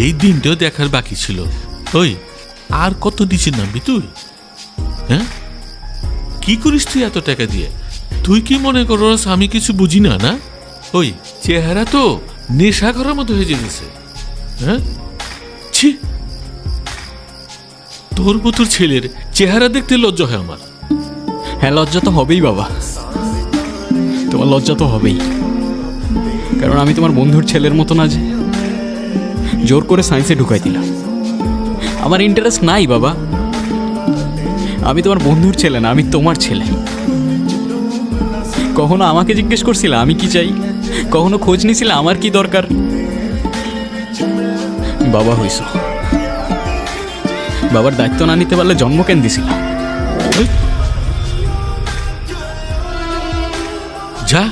এই দিনটাও দেখার বাকি ছিল। ওই আর কত নিচে নামবি তুই? হ্যাঁ, কি করিস তুই এত টাকা দিয়ে? তুই কি মনে করস আমি কিছু বুঝি না? না, ওই চেহারা তো নেশা করার মতো হয়ে যেতেছে। হ্যাঁ, ছি, তোর মতো ছেলের চেহারা দেখতে লজ্জা হয় আমার। হ্যাঁ, লজ্জা তো হবেই বাবা, তোমার লজ্জা তো হবেই, কারণ আমি তোমার বন্ধুর ছেলের মতো না যে জোর করে সায়েন্সে ঢুকাই দিলাম। আমার ইন্টারেস্ট নাই বাবা, আমি তোমার বন্ধুর ছেলে না, আমি তোমার ছেলে। কখনো আমাকে জিজ্ঞেস করছিলে আমি কি চাই? কখনো খোঁজ নিছিলে আমার কি দরকার? বাবা হইছ, বাবার দায়িত্ব না নিতে পারলে জন্ম কেন দিছিলাম? যা